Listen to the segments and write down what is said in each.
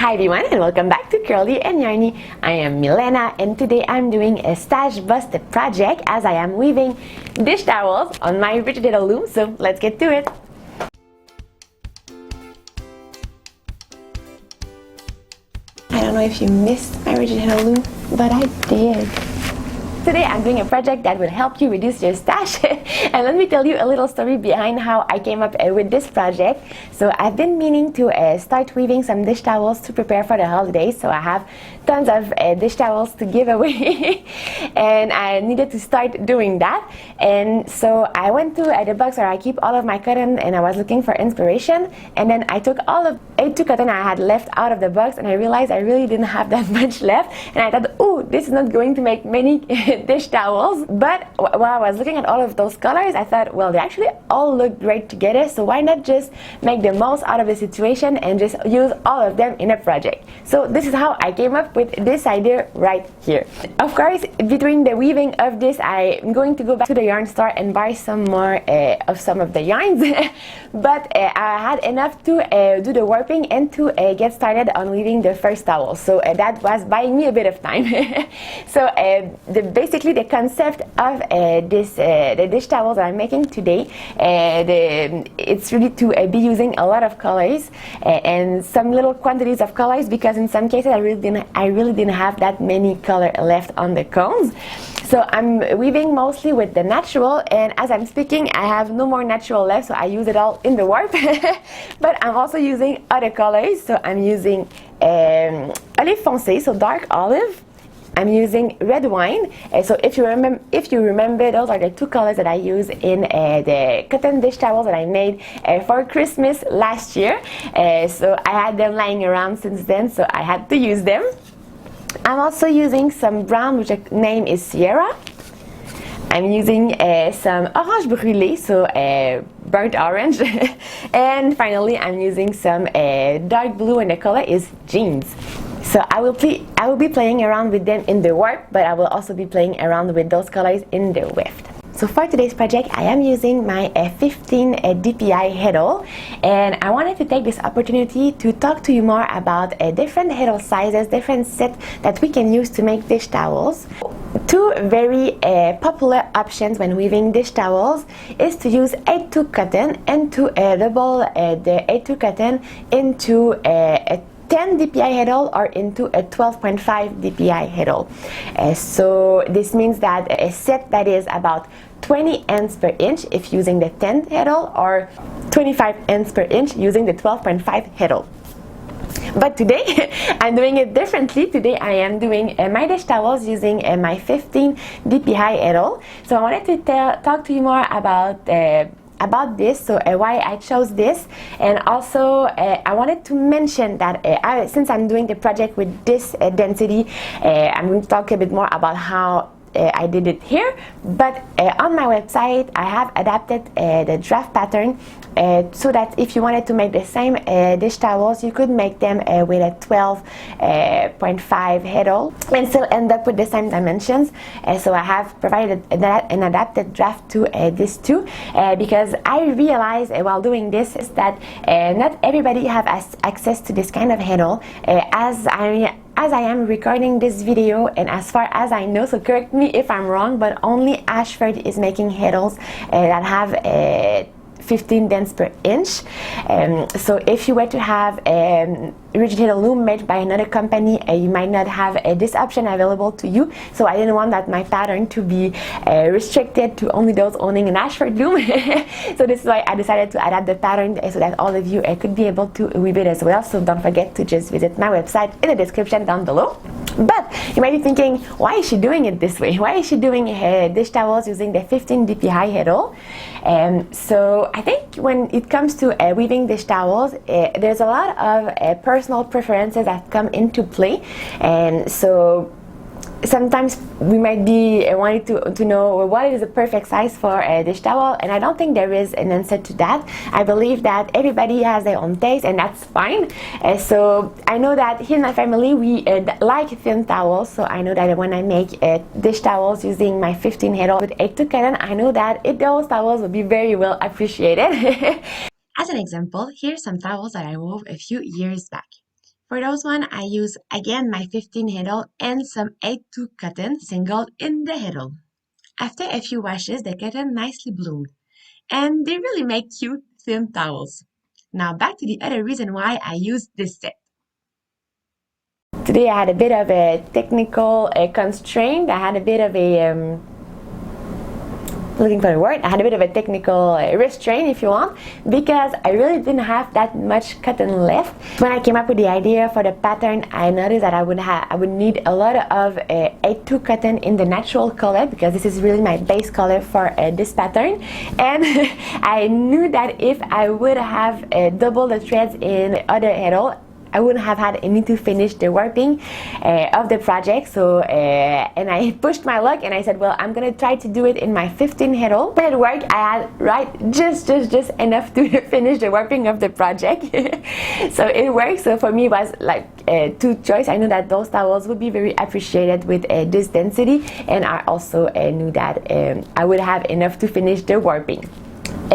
Hi everyone and welcome back to Curly-n-Yarny. I am Milena and today I'm doing a stash bust project as I am weaving dish towels on my Rouge Vin loom, so let's get to it. I don't know if you missed my Rouge Vin loom, but I did. Today I'm doing a project that will help you reduce your stash and let me tell you a little story behind how I came up with this project. So I've been meaning to start weaving some dish towels to prepare for the holidays, so I have tons of dish towels to give away and I needed to start doing that. And so I went to the box where I keep all of my cotton and I was looking for inspiration, and then I took all of 82 cotton I had left out of the box and I realized I really didn't have that much left, and I thought, oh, this is not going to make many dish towels. But while I was looking at all of those colors, I thought, well, they actually all look great together, so why not just make the most out of the situation and just use all of them in a project. So this is how I came up with this idea right here. Of course, between the weaving of this, I'm going to go back to the yarn store and buy some more of some of the yarns but I had enough to do the warping and to get started on weaving the first towel, so that was buying me a bit of time. So basically the concept of the dish towels that I'm making today, it's really to be using a lot of colors and some little quantities of colors, because in some cases I really didn't have that many color left on the cones. So I'm weaving mostly with the Naturel, and as I'm speaking I have no more Naturel left, so I use it all in the warp. But I'm also using other colors, so I'm using olive foncé, so dark olive. I'm using red wine. So if you remember, those are the two colors that I use in the cotton dish towels that I made for Christmas last year. So I had them lying around since then, so I had to use them. I'm also using some brown, which the name is Sierra. I'm using some orange brûlé, so burnt orange. And finally I'm using some dark blue, and the color is jeans. So I will be playing around with them in the warp, but I will also be playing around with those colors in the weft. So for today's project, I am using my 15 DPI Heddle, and I wanted to take this opportunity to talk to you more about different Heddle sizes, different sets that we can use to make dish towels. Two very popular options when weaving dish towels is to use 82 cotton and to double the 82 cotton into a 10 DPI Heddle or into a 12.5 DPI Heddle. So this means that a set that is about 20 ends per inch if using the 10 Heddle, or 25 ends per inch using the 12.5 Heddle. But today I'm doing it differently. Today I am doing my dish towels using my 15 DPI Heddle. So I wanted to talk to you more about this, so why I chose this, and also I wanted to mention that since I'm doing the project with this density, I'm going to talk a bit more about how I did it here, but on my website I have adapted the draft pattern so that if you wanted to make the same dish towels, you could make them with a 12.5 Heddle and still end up with the same dimensions. So I have provided an adapted draft to this too, because I realized while doing this is that not everybody have access to this kind of Heddle. As I am recording this video, and as far as I know, so correct me if I'm wrong, but only Ashford is making Heddles that have 15 dents per inch. So if you were to have Rouge Vin loom made by another company, you might not have this option available to you. So I didn't want that my pattern to be restricted to only those owning an Ashford loom. So this is why I decided to adapt the pattern so that all of you could be able to weave it as well. So don't forget to just visit my website in the description down below. But you might be thinking, why is she doing it this way? Why is she doing dish towels using the 15 DPI Heddle? So I think when it comes to weaving dish towels, there's a lot of personal preferences that come into play, and so sometimes we might be wanting to know what is the perfect size for a dish towel, and I don't think there is an answer to that. I believe that everybody has their own taste, and that's fine. So I know that here in my family we like thin towels, so I know that when I make dish towels using my 15 Heddle with 82 cotton, I know that those towels will be very well appreciated. As an example, here's some towels that I wove a few years back. For those one, I use again my 15 Heddle and some 8-2 cotton single in the Heddle. After a few washes, the cotton nicely bloomed, and they really make cute thin towels. Now back to the other reason why I use this set. Today I had a bit of a technical constraint. I had a bit of a looking for a word. I had a bit of a technical restraint, if you want, because I really didn't have that much cotton left. When I came up with the idea for the pattern, I noticed that I would need a lot of 8-2 cotton in the natural color, because this is really my base color for this pattern. And I knew that if I would have double the threads in the other Heddle, I wouldn't have had any to finish the warping of the project. So and I pushed my luck and I said, well, I'm gonna try to do it in my 15 Heddle. When it worked, I had just enough to finish the warping of the project. So it worked. So for me it was like two choice. I knew that those towels would be very appreciated with this density, and I also knew that I would have enough to finish the warping.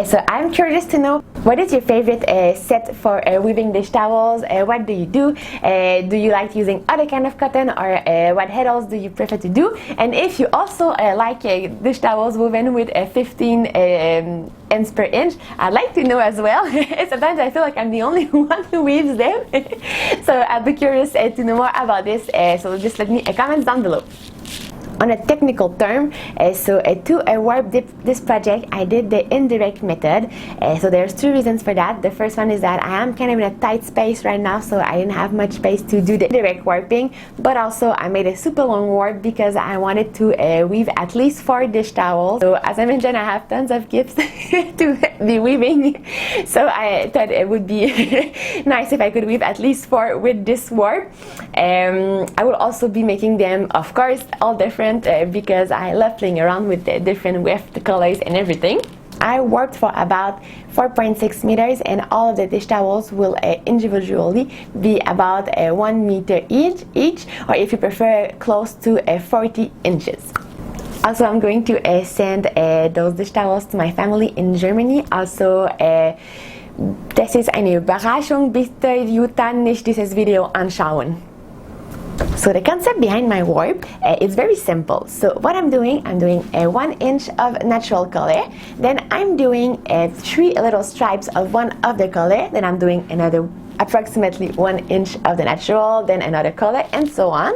So I'm curious to know, what is your favorite set for weaving dish towels? What do you do? Do you like using other kind of cotton, or what Heddles do you prefer to do? And if you also like dish towels woven with 15 ends per inch, I'd like to know as well. Sometimes I feel like I'm the only one who weaves them. So I'd be curious to know more about this. So just let me comment down below. On a technical term, to warp this project, I did the indirect method. So there's two reasons for that. The first one is that I am kind of in a tight space right now, so I didn't have much space to do the indirect warping. But also I made a super long warp because I wanted to weave at least 4 dish towels. So as I mentioned, I have tons of gifts to be weaving. So I thought it would be nice if I could weave at least 4 with this warp. I will also be making them, of course, all different. Because I love playing around with the different weft colors and everything. I warped for about 4.6 meters, and all of the dish towels will individually be about 1 meter each, or if you prefer, close to 40 inches. Also, I'm going to send those dish towels to my family in Germany. Also, das ist eine Überraschung, bitte Jutta nicht dieses Video anschauen. So the concept behind my warp is very simple. So what I'm doing a 1 inch of natural color, then I'm doing 3 little stripes of one of the color, then I'm doing another approximately 1 inch of the natural, then another color, and so on.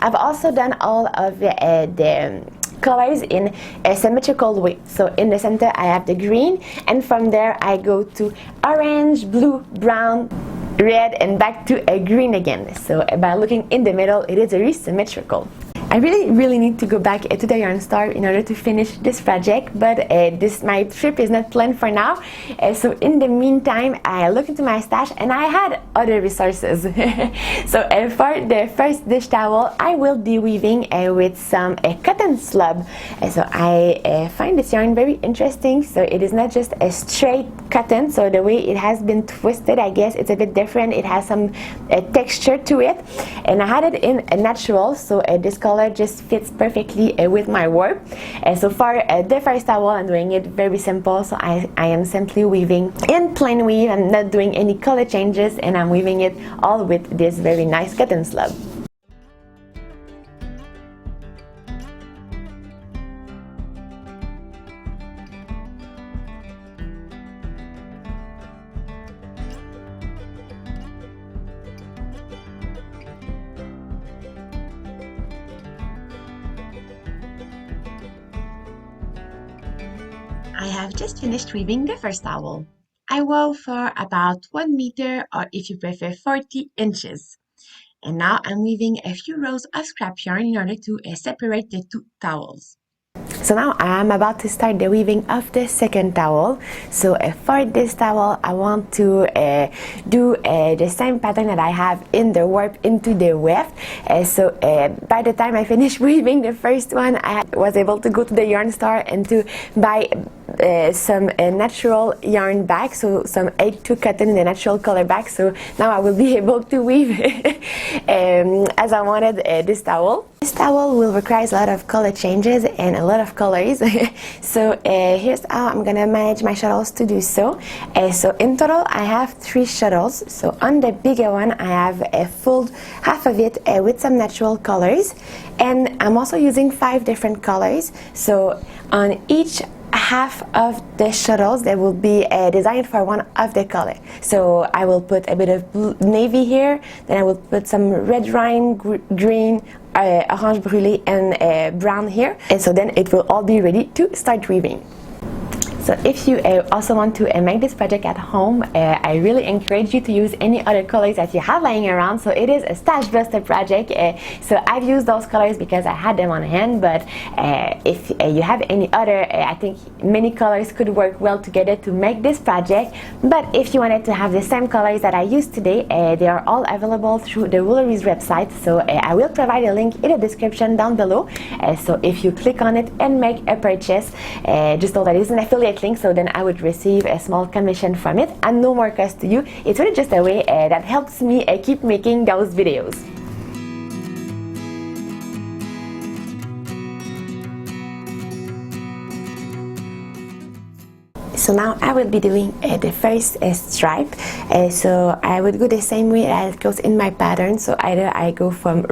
I've also done all of the colors in a symmetrical way. So in the center I have the green, and from there I go to orange, blue, brown, red, and back to a green again. So by looking in the middle, it is very symmetrical. I really need to go back to the yarn store in order to finish this project, but my trip is not planned for now. So in the meantime, I looked into my stash and I had other resources. So for the first dish towel, I will be weaving with some cotton slub. So I find this yarn very interesting. So it is not just a straight cotton, so the way it has been twisted, I guess it's a bit different. It has some texture to it, and I had it in a natural, so this color just fits perfectly with my warp. So for the first towel, I'm doing it very simple. So I am simply weaving in plain weave. I'm not doing any color changes, and I'm weaving it all with this very nice cotton slub. I have just finished weaving the first towel. I wove for about 1 meter, or if you prefer 40 inches. And now I'm weaving a few rows of scrap yarn in order to separate the 2 towels. So now I'm about to start the weaving of the second towel. So for this towel, I want to do the same pattern that I have in the warp into the weft. So by the time I finished weaving the first one, I was able to go to the yarn store and to buy some natural yarn back, so some 8-2 cotton in the natural color back. So now I will be able to weave as I wanted this towel. This towel will require a lot of color changes and a lot of colors. So here's how I'm gonna manage my shuttles to do so. So in total I have 3 shuttles. So on the bigger one I have filled half of it with some natural colors, and I'm also using 5 different colors. So on each half of the shuttles there will be designed for one of the color. So I will put a bit of navy here, then I will put some red wine, green, orange brûlé, and brown here, and so then it will all be ready to start weaving. So if you also want to make this project at home, I really encourage you to use any other colors that you have lying around. So it is a stash buster project. So I've used those colors because I had them on hand, but if you have any other, I think many colors could work well together to make this project. But if you wanted to have the same colors that I used today, they are all available through the Woolery's website. So I will provide a link in the description down below. So if you click on it and make a purchase, just know that it's an affiliate link, so then I would receive a small commission from it and no more cost to you. It's really just a way that helps me keep making those videos. So now I will be doing the first stripe. So I would go the same way as it goes in my pattern. So either I go from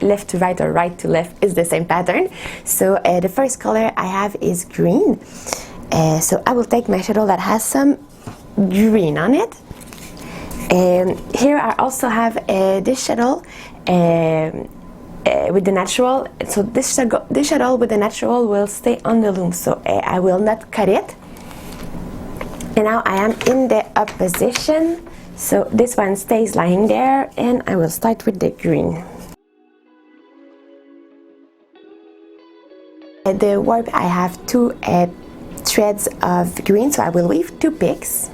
left to right or right to left is the same pattern. So the first color I have is green. So I will take my shuttle that has some green on it. Here I also have this shuttle with the natural. So this shuttle with the natural will stay on the loom, so I will not cut it. And now I am in the up position, so this one stays lying there, and I will start with the green. The warp I have 2 threads of green, so I will weave 2 picks.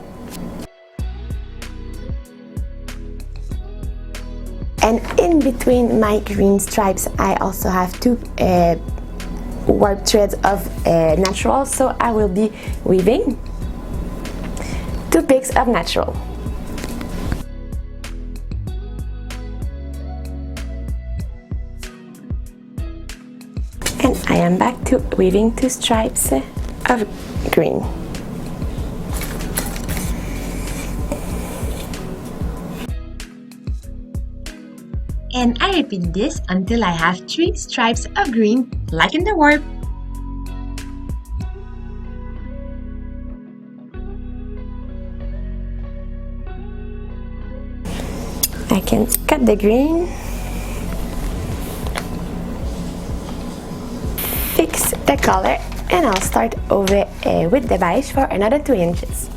And in between my green stripes I also have 2 warp threads of natural, so I will be weaving 2 picks of natural. And I am back to weaving 2 stripes of green. And I repeat this until I have 3 stripes of green, like in the warp. I can cut the green, fix the color, and I'll start over with the beige for another 2 inches.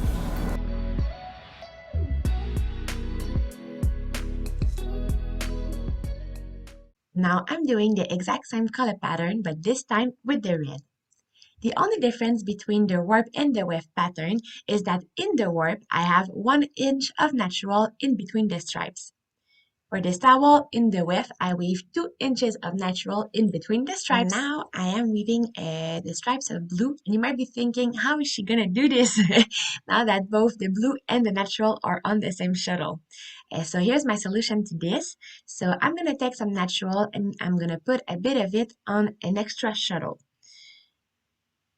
Now I'm doing the exact same color pattern, but this time with the red. The only difference between the warp and the weft pattern is that in the warp I have 1 inch of natural in between the stripes. For this towel, in the weft, I weave 2 inches of natural in between the stripes. And now I am weaving the stripes of blue, and you might be thinking, how is she gonna do this now that both the blue and the natural are on the same shuttle? So here's my solution to this. So I'm gonna take some natural and I'm gonna put a bit of it on an extra shuttle.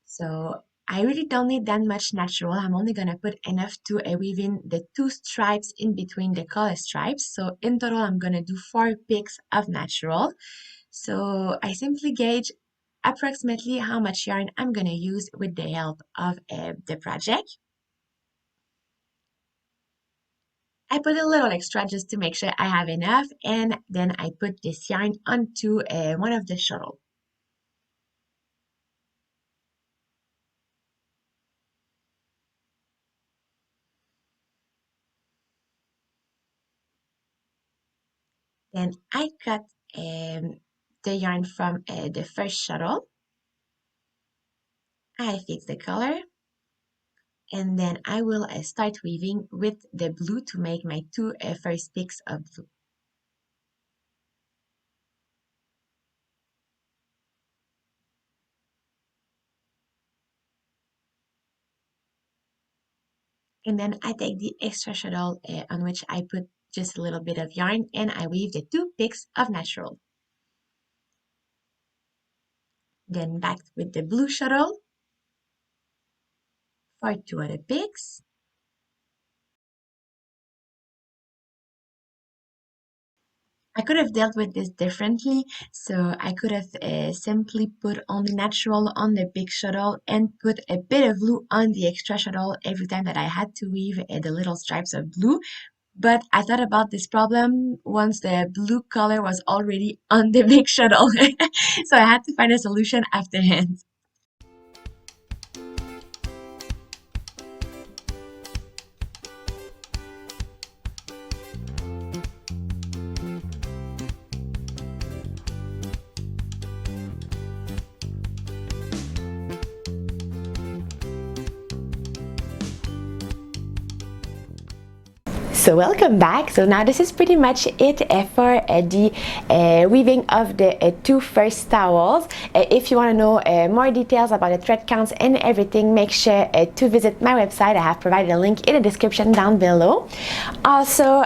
So I really don't need that much natural. I'm only gonna put enough to weave in the 2 stripes in between the color stripes. So in total, I'm gonna do 4 picks of natural. So I simply gauge approximately how much yarn I'm gonna use with the help of the project. I put a little extra just to make sure I have enough, and then I put this yarn onto one of the shuttle. Then I cut the yarn from the first shuttle. I fix the color, and then I will start weaving with the blue to make my 2 first picks of blue. And then I take the extra shuttle on which I put just a little bit of yarn, and I weave the 2 picks of Naturel. Then back with the blue shuttle for 2 other picks. I could have dealt with this differently, so I could have simply put only Naturel on the big shuttle and put a bit of blue on the extra shuttle every time that I had to weave the little stripes of blue. But I thought about this problem once the blue color was already on the big shuttle, so I had to find a solution afterhand. So welcome back. So now this is pretty much it for the weaving of the 2 first towels. If you want to know more details about the thread counts and everything, make sure to visit my website. I have provided a link in the description down below. Also,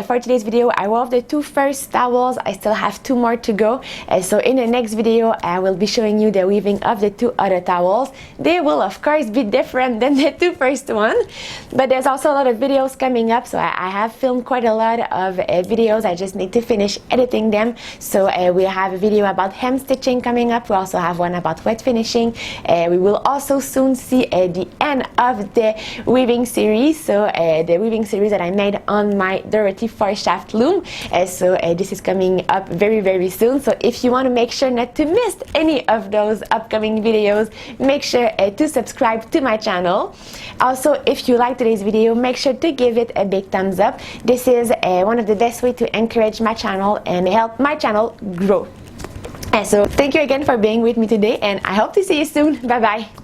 for today's video, I wove the 2 first towels. I still have 2 more to go. So in the next video, I will be showing you the weaving of the 2 other towels. They will of course be different than the 2 first one, but there's also a lot of videos coming up, so I have filmed quite a lot of videos. I just need to finish editing them. So we have a video about hem stitching coming up. We also have one about wet finishing. We will also soon see the end of the weaving series, so the weaving series that I made on my Dorothy 4-shaft loom. So this is coming up very soon, so if you want to make sure not to miss any of those upcoming videos, make sure to subscribe to my channel. Also, if you like today's video, make sure to give it a big thumbs up. This is one of the best way to encourage my channel and help my channel grow. So thank you again for being with me today, and I hope to see you soon. Bye bye.